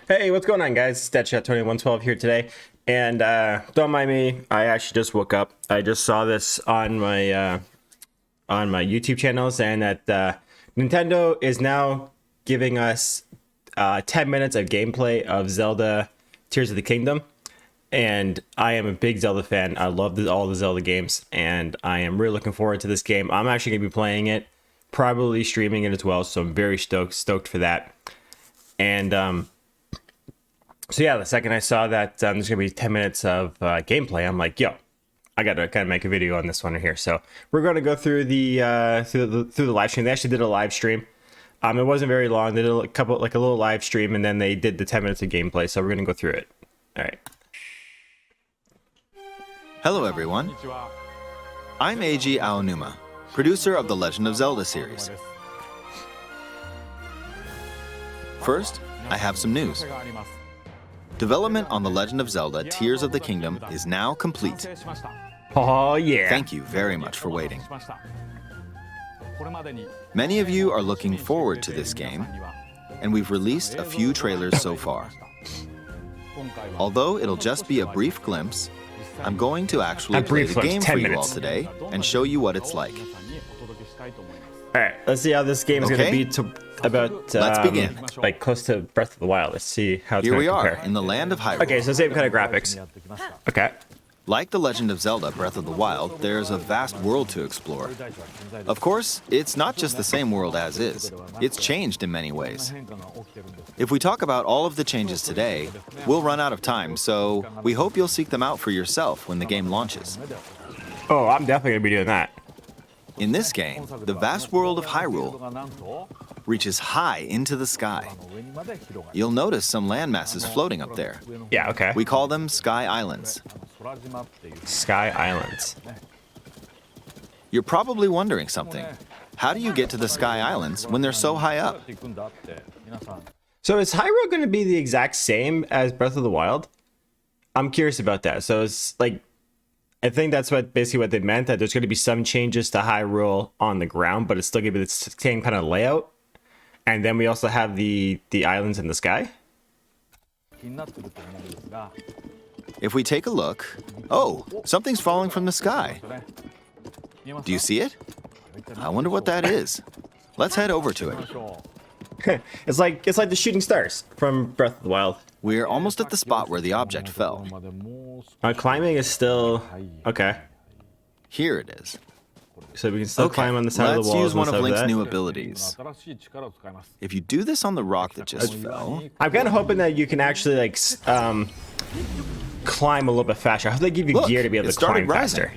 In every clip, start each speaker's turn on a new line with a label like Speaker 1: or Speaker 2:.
Speaker 1: Hey, what's going on, guys? Statchat2112 here today, and don't mind me. I actually just woke up. I just saw this on my YouTube channel saying that Nintendo is now giving us 10 minutes of gameplay of Zelda Tears of the Kingdom, and I am a big Zelda fan. I love all the Zelda games, and I am really looking forward to this game. I'm actually going to be playing it, probably streaming it as well, so I'm very stoked for that. And so yeah, the second I saw that there's gonna be 10 minutes of gameplay, I'm like, yo, I gotta kind of make a video on this one here. So we're gonna go through the live stream. They actually did a live stream. It wasn't very long. They did a little live stream, and then they did the 10 minutes of gameplay. So we're gonna go through it. All right.
Speaker 2: Hello, everyone. I'm Eiji Aonuma, producer of the Legend of Zelda series. First, I have some news. Development on The Legend of Zelda Tears of the Kingdom is now complete.
Speaker 1: Oh, yeah.
Speaker 2: Thank you very much for waiting. Many of you are looking forward to this game, and we've released a few trailers so far. Although it'll just be a brief glimpse, I'm going to actually play the game for you all today and show you what it's like.
Speaker 1: All right, let's see how this game is going to be
Speaker 2: Let's begin.
Speaker 1: Like close to Breath of the Wild. Let's see how it's
Speaker 2: Here
Speaker 1: going
Speaker 2: we
Speaker 1: to
Speaker 2: are
Speaker 1: compare.
Speaker 2: in the land of Hyrule.
Speaker 1: Okay, so same kind of graphics. Okay.
Speaker 2: Like The Legend of Zelda Breath of the Wild, there's a vast world to explore. Of course, it's not just the same world as is. It's changed in many ways. If we talk about all of the changes today, we'll run out of time, so we hope you'll seek them out for yourself when the game launches.
Speaker 1: Oh, I'm definitely going to be doing that.
Speaker 2: In this game, the vast world of Hyrule reaches high into the sky. You'll notice some landmasses floating up there.
Speaker 1: Yeah, okay.
Speaker 2: We call them Sky Islands.
Speaker 1: Sky Islands.
Speaker 2: You're probably wondering something. How do you get to the Sky Islands when they're so high up?
Speaker 1: So is Hyrule going to be the exact same as Breath of the Wild? I'm curious about that. So it's like, I think that's basically what they meant, that there's going to be some changes to Hyrule on the ground, but it's still going to be the same kind of layout. And then we also have the islands in the sky.
Speaker 2: If we take a look, oh, something's falling from the sky. Do you see it? I wonder what that is. Let's head over to it.
Speaker 1: It's like the shooting stars from Breath of the Wild.
Speaker 2: We're almost at the spot where the object fell.
Speaker 1: Climbing is still okay.
Speaker 2: Here it is.
Speaker 1: So we can still climb on the side of the walls.
Speaker 2: Let's use one of Link's
Speaker 1: that.
Speaker 2: new abilities. If you do this on the rock that just fell...
Speaker 1: I'm kind of hoping that you can actually like climb a little bit faster. I hope they give you gear to be able to climb faster.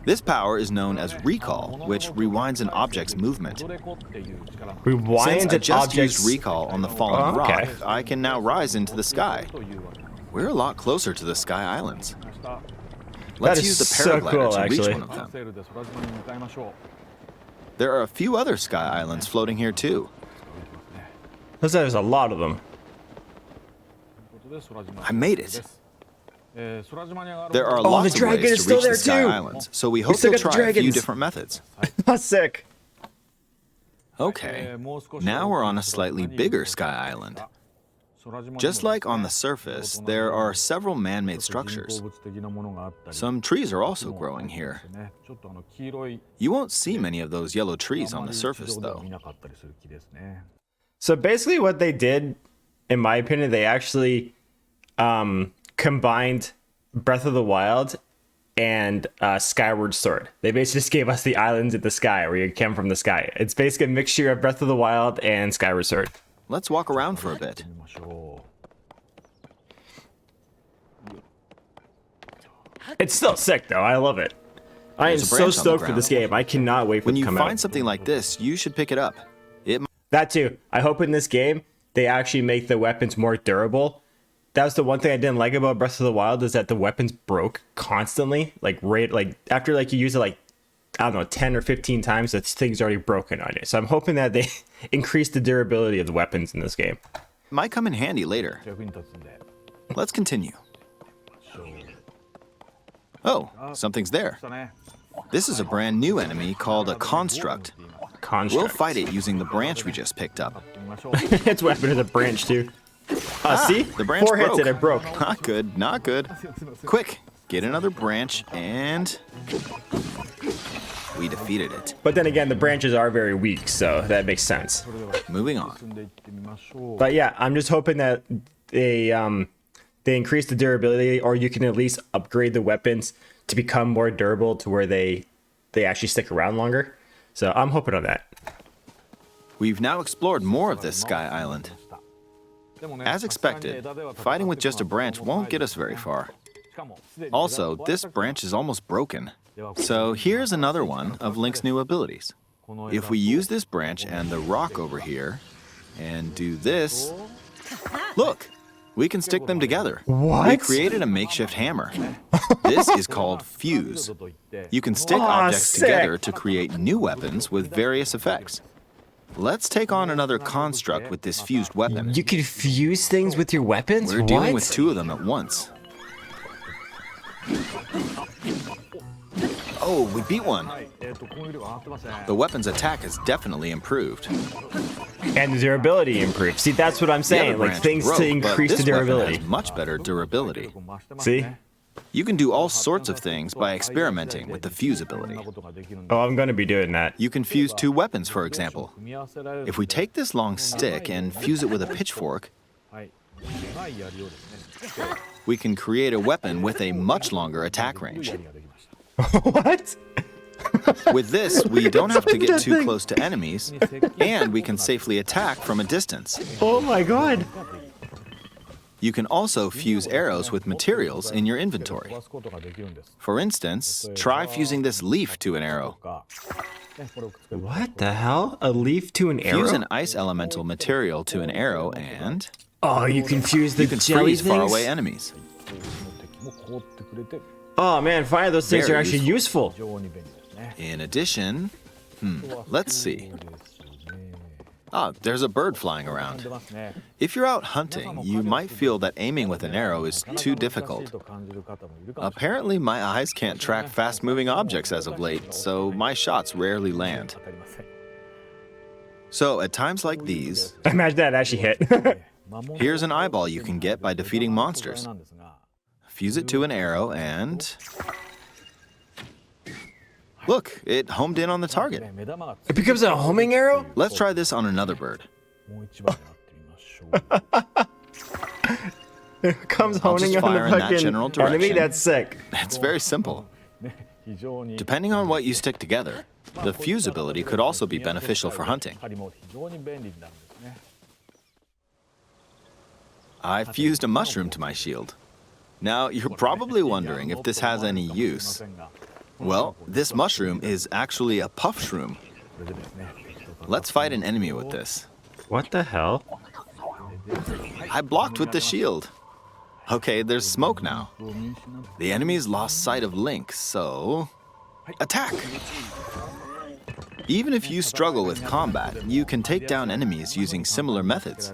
Speaker 2: This power is known as recall, which rewinds an object's movement. Since I just used recall on the fallen rock, I can now rise into the sky. We're a lot closer to the Sky Islands. Let's use the paraglider to reach one of them. There are a few other Sky Islands floating here too.
Speaker 1: There's a lot of them.
Speaker 2: I made it. There are lots of ways to reach the Sky Islands, so we hope you'll try a few different methods.
Speaker 1: That's sick.
Speaker 2: Okay, now we're on a slightly bigger Sky Island. Just like on the surface, there are several man-made structures. Some trees are also growing here. You won't see many of those yellow trees on the surface, though.
Speaker 1: So basically what they did, in my opinion, they actually combined Breath of the Wild and Skyward Sword. They basically just gave us the islands in the sky where you came from the sky. It's basically a mixture of Breath of the Wild and Skyward Sword.
Speaker 2: Let's walk around for a bit.
Speaker 1: It's still sick, though. I love it. I am so stoked for this game. I cannot wait for it to come out.
Speaker 2: When you find something like this, you should pick it up.
Speaker 1: That too. I hope in this game, they actually make the weapons more durable. That was the one thing I didn't like about Breath of the Wild, is that the weapons broke constantly. Like after you use it like, I don't know, 10 or 15 times, the thing's already broken on you. So I'm hoping that they increase the durability of the weapons in this game.
Speaker 2: Might come in handy later. Let's continue. Oh, something's there. This is a brand new enemy called a construct. We'll fight it using the branch we just picked up.
Speaker 1: Its weapon is a branch too. See?
Speaker 2: The branch
Speaker 1: 4 hits
Speaker 2: broke.
Speaker 1: and it broke.
Speaker 2: Not good, not good. Quick, get another branch and... we defeated it.
Speaker 1: But then again, the branches are very weak, so that makes sense.
Speaker 2: Moving on.
Speaker 1: But yeah, I'm just hoping that they increase the durability, or you can at least upgrade the weapons to become more durable to where they actually stick around longer. So I'm hoping on that.
Speaker 2: We've now explored more of this sky island. As expected, fighting with just a branch won't get us very far. Also, this branch is almost broken. So here's another one of Link's new abilities. If we use this branch and the rock over here, and do this, look, we can stick them together.
Speaker 1: What?
Speaker 2: We created a makeshift hammer. This is called fuse. You can stick objects together to create new weapons with various effects. Let's take on another construct with this fused weapon.
Speaker 1: You can fuse things with your weapons?
Speaker 2: We're dealing with 2 of them at once. Oh, we beat one. The weapon's attack has definitely improved.
Speaker 1: And the durability improved. See, that's what I'm saying. Like things
Speaker 2: broke,
Speaker 1: to increase the durability.
Speaker 2: Has much better durability.
Speaker 1: See?
Speaker 2: You can do all sorts of things by experimenting with the fuse ability.
Speaker 1: Oh, I'm going to be doing that.
Speaker 2: You can fuse 2 weapons, for example. If we take this long stick and fuse it with a pitchfork, we can create a weapon with a much longer attack range.
Speaker 1: What?
Speaker 2: With this, we don't have to get too close to enemies, and we can safely attack from a distance.
Speaker 1: Oh my god.
Speaker 2: You can also fuse arrows with materials in your inventory. For instance, try fusing this leaf to an arrow.
Speaker 1: What the hell? A leaf to an arrow?
Speaker 2: Fuse an ice elemental material to an arrow and...
Speaker 1: oh, you can fuse the jelly
Speaker 2: freeze
Speaker 1: things?
Speaker 2: faraway enemies.
Speaker 1: Oh man, finally those things
Speaker 2: Very
Speaker 1: are actually useful.
Speaker 2: In addition, let's see. Ah, there's a bird flying around. If you're out hunting, you might feel that aiming with an arrow is too difficult. Apparently, my eyes can't track fast-moving objects as of late, so my shots rarely land. So, at times like these,
Speaker 1: Imagine that actually hit.
Speaker 2: here's an eyeball you can get by defeating monsters. Fuse it to an arrow and... look, it homed in on the target.
Speaker 1: It becomes a homing arrow?
Speaker 2: Let's try this on another bird.
Speaker 1: It comes honing on
Speaker 2: fire
Speaker 1: the
Speaker 2: in that
Speaker 1: fucking
Speaker 2: general
Speaker 1: enemy?
Speaker 2: direction.
Speaker 1: That's sick.
Speaker 2: It's very simple. Depending on what you stick together, the fuse ability could also be beneficial for hunting. I fused a mushroom to my shield. Now, you're probably wondering if this has any use. Well, this mushroom is actually a puff shroom. Let's fight an enemy with this.
Speaker 1: What the hell?
Speaker 2: I blocked with the shield. Okay, there's smoke now. The enemy's lost sight of Link, so... attack! Even if you struggle with combat, you can take down enemies using similar methods.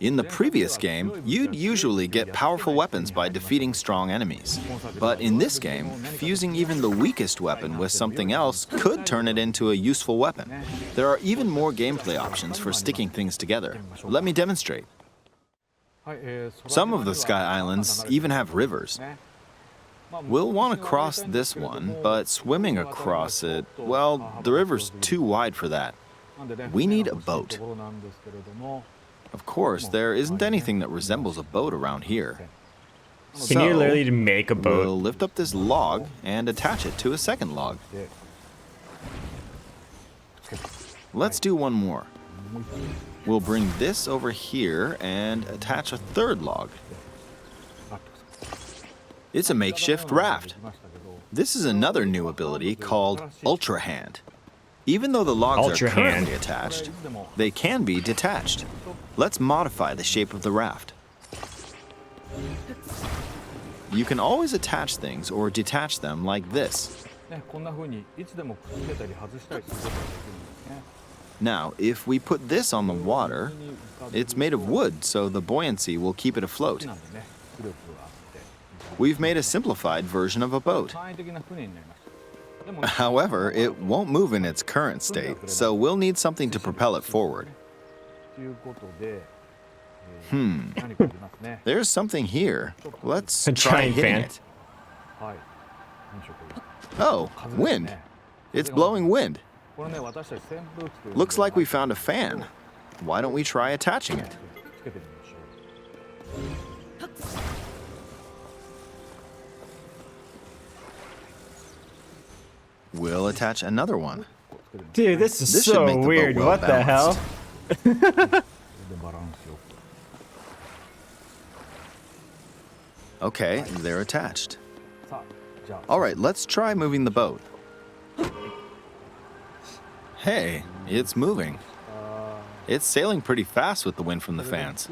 Speaker 2: In the previous game, you'd usually get powerful weapons by defeating strong enemies. But in this game, fusing even the weakest weapon with something else could turn it into a useful weapon. There are even more gameplay options for sticking things together. Let me demonstrate. Some of the Sky Islands even have rivers. We'll want to cross this one, but swimming across it, well, the river's too wide for that. We need a boat. Of course, there isn't anything that resembles a boat around here.
Speaker 1: Can you literally make a boat?
Speaker 2: We'll lift up this log and attach it to a second log. Let's do one more. We'll bring this over here and attach a third log. It's a makeshift raft. This is another new ability called Ultra Hand. Even though the logs are currently attached, they can be detached. Let's modify the shape of the raft. You can always attach things or detach them like this. Now, if we put this on the water, it's made of wood, so the buoyancy will keep it afloat. We've made a simplified version of a boat. However, it won't move in its current state, so we'll need something to propel it forward. There's something here. Let's
Speaker 1: A
Speaker 2: try
Speaker 1: giant
Speaker 2: hitting
Speaker 1: fan.
Speaker 2: it. Oh, wind. It's blowing wind. Looks like we found a fan. Why don't we try attaching it? We'll attach another one.
Speaker 1: Dude, this is
Speaker 2: This should
Speaker 1: so
Speaker 2: make the boat
Speaker 1: weird.
Speaker 2: well
Speaker 1: What the hell?
Speaker 2: balanced. Okay, they're attached. All right, let's try moving the boat. Hey, it's moving. It's sailing pretty fast with the wind from the fans.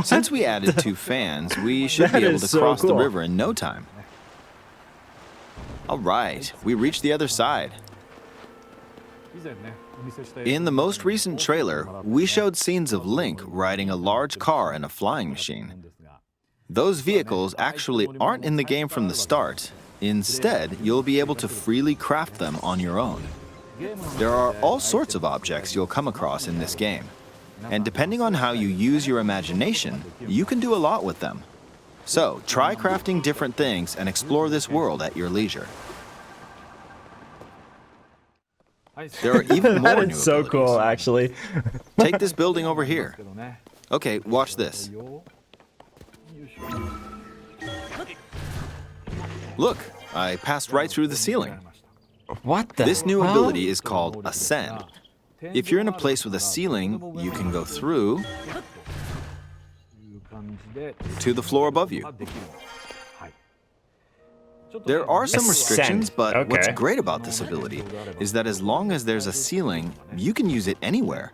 Speaker 2: Since we added 2 fans, we should be
Speaker 1: That
Speaker 2: able
Speaker 1: is
Speaker 2: to
Speaker 1: so
Speaker 2: cross the
Speaker 1: cool.
Speaker 2: river in no time. All right, we reached the other side. In the most recent trailer, we showed scenes of Link riding a large car and a flying machine. Those vehicles actually aren't in the game from the start. Instead, you'll be able to freely craft them on your own. There are all sorts of objects you'll come across in this game. And depending on how you use your imagination, you can do a lot with them. So, try crafting different things and explore this world at your leisure. There are even more
Speaker 1: That
Speaker 2: new
Speaker 1: is so
Speaker 2: abilities.
Speaker 1: cool, actually.
Speaker 2: Take this building over here. Okay, watch this. Look, I passed right through the ceiling.
Speaker 1: What the
Speaker 2: This new
Speaker 1: hell?
Speaker 2: ability is called Ascend. If you're in a place with a ceiling, you can go through to the floor above you. There are some restrictions,
Speaker 1: Ascend.
Speaker 2: but what's
Speaker 1: Okay.
Speaker 2: great about this ability is that as long as there's a ceiling, you can use it anywhere.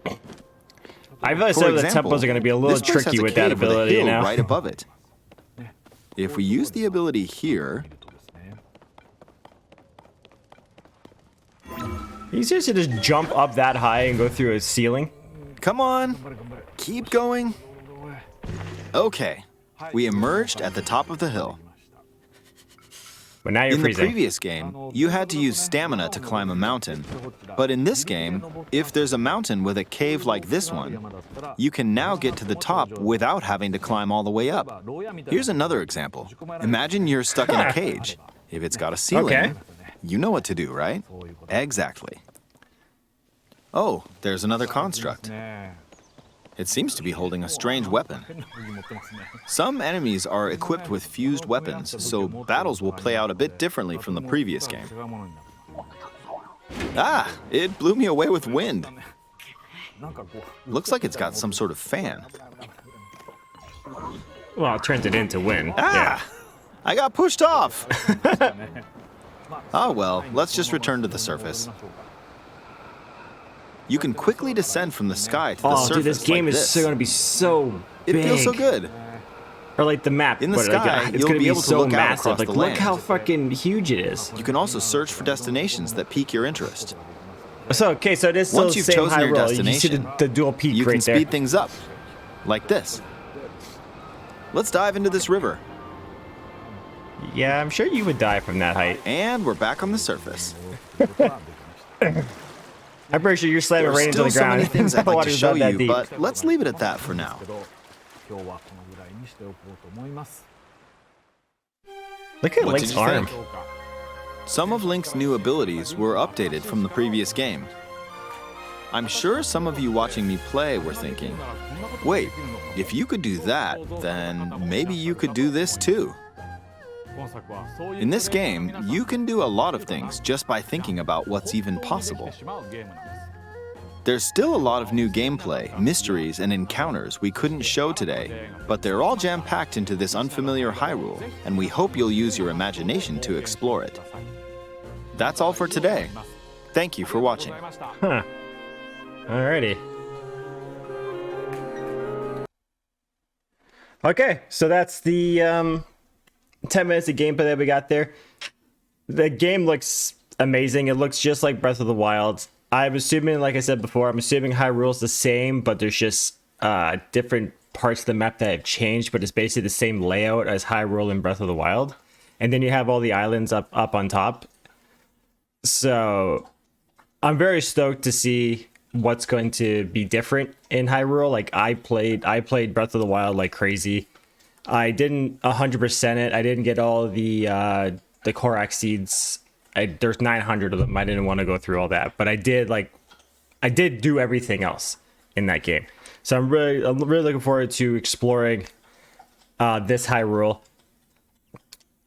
Speaker 1: I feel like
Speaker 2: For
Speaker 1: some of the
Speaker 2: example,
Speaker 1: temples are going to be a little
Speaker 2: this place
Speaker 1: tricky
Speaker 2: has a
Speaker 1: with that
Speaker 2: cave with a
Speaker 1: ability, you
Speaker 2: hill
Speaker 1: know?
Speaker 2: right above it. If we use the ability here,
Speaker 1: You seriously just jump up that high and go through a ceiling?
Speaker 2: come on, keep going. Okay, we emerged at the top of the hill.
Speaker 1: But now you're
Speaker 2: In the
Speaker 1: freezing.
Speaker 2: previous game, you had to use stamina to climb a mountain. But in this game, if there's a mountain with a cave like this one, you can now get to the top without having to climb all the way up. Here's another example. Imagine you're stuck in a cage. If it's got a ceiling,
Speaker 1: Okay.
Speaker 2: you know what to do, right? Exactly. Oh, there's another construct. It seems to be holding a strange weapon. Some enemies are equipped with fused weapons, so battles will play out a bit differently from the previous game. Ah, it blew me away with wind. Looks like it's got some sort of fan.
Speaker 1: Well, it turned it into wind.
Speaker 2: Ah, I got pushed off. Oh well, let's just return to the surface. You can quickly descend from the sky to the
Speaker 1: Oh,
Speaker 2: surface
Speaker 1: dude, this game
Speaker 2: like
Speaker 1: is
Speaker 2: this.
Speaker 1: going to be so
Speaker 2: It
Speaker 1: big.
Speaker 2: feels so good.
Speaker 1: Or like the map.
Speaker 2: In the
Speaker 1: but, like,
Speaker 2: sky,
Speaker 1: it's
Speaker 2: you'll
Speaker 1: gonna
Speaker 2: be able to
Speaker 1: so
Speaker 2: look out
Speaker 1: massive.
Speaker 2: across
Speaker 1: Like,
Speaker 2: the
Speaker 1: look
Speaker 2: land.
Speaker 1: how fucking huge it is.
Speaker 2: You can also search for destinations that pique your interest.
Speaker 1: So, okay, so it is still
Speaker 2: Once
Speaker 1: the
Speaker 2: you've
Speaker 1: same
Speaker 2: chosen
Speaker 1: high
Speaker 2: your
Speaker 1: roll. You see
Speaker 2: destination,
Speaker 1: the dual peak
Speaker 2: You
Speaker 1: right
Speaker 2: can
Speaker 1: there.
Speaker 2: speed things up, like this. Let's dive into this river.
Speaker 1: Yeah, I'm sure you would die from that height.
Speaker 2: And we're back on the surface.
Speaker 1: I'm pretty sure you're slamming
Speaker 2: There are
Speaker 1: right into
Speaker 2: still
Speaker 1: the
Speaker 2: so
Speaker 1: ground.
Speaker 2: many things I'd
Speaker 1: The
Speaker 2: like to
Speaker 1: water's
Speaker 2: show
Speaker 1: not that
Speaker 2: you,
Speaker 1: deep.
Speaker 2: but let's leave it at that for now.
Speaker 1: Look at
Speaker 2: What
Speaker 1: Link's
Speaker 2: did you
Speaker 1: arm.
Speaker 2: think? Some of Link's new abilities were updated from the previous game. I'm sure some of you watching me play were thinking, wait, if you could do that, then maybe you could do this too. In this game, you can do a lot of things just by thinking about what's even possible. There's still a lot of new gameplay, mysteries, and encounters we couldn't show today, but they're all jam-packed into this unfamiliar Hyrule, and we hope you'll use your imagination to explore it. That's all for today. Thank you for watching.
Speaker 1: Huh. Alrighty. Okay, so that's the 10 minutes of gameplay that we got there. The game looks amazing. It looks just like Breath of the Wild. I'm assuming, like I said before, I'm assuming Hyrule's the same, but there's just different parts of the map that have changed, but it's basically the same layout as Hyrule and Breath of the Wild. And then you have all the islands up on top. So I'm very stoked to see what's going to be different in Hyrule. Like I played Breath of the Wild like crazy. I didn't 100% it. I didn't get all the Korok seeds. There's 900 of them. I didn't want to go through all that, but I did do everything else in that game. So I'm really looking forward to exploring this Hyrule.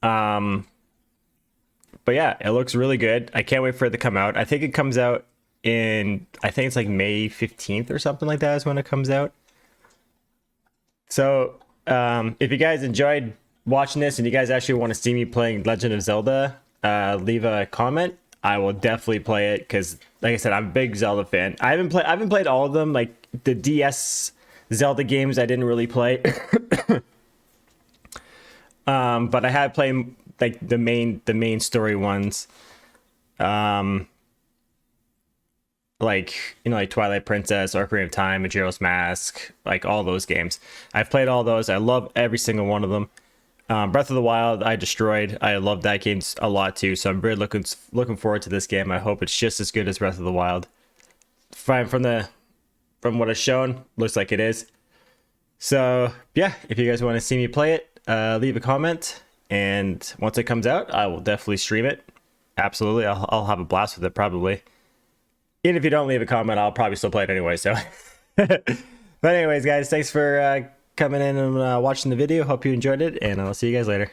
Speaker 1: But yeah, it looks really good. I can't wait for it to come out. I think it comes out I think it's like May 15th or something like that is when it comes out. So if you guys enjoyed watching this and you guys actually want to see me playing Legend of Zelda, leave a comment. I will definitely play it because, like I said, I'm a big Zelda fan. I haven't played all of them. Like the DS Zelda games, I didn't really play. But I have played like the main story ones. Like, you know, like Twilight Princess, Ocarina of Time, Majora's Mask, like all those games. I've played all those. I love every single one of them. Breath of the Wild, I destroyed. I love that game a lot too. So I'm really looking forward to this game. I hope it's just as good as Breath of the Wild. From what it's shown, looks like it is. So yeah, if you guys want to see me play it, leave a comment. And once it comes out, I will definitely stream it. Absolutely, I'll have a blast with it probably. Even if you don't leave a comment, I'll probably still play it anyway. So, but anyways, guys, thanks for coming in and watching the video. Hope you enjoyed it, and I'll see you guys later.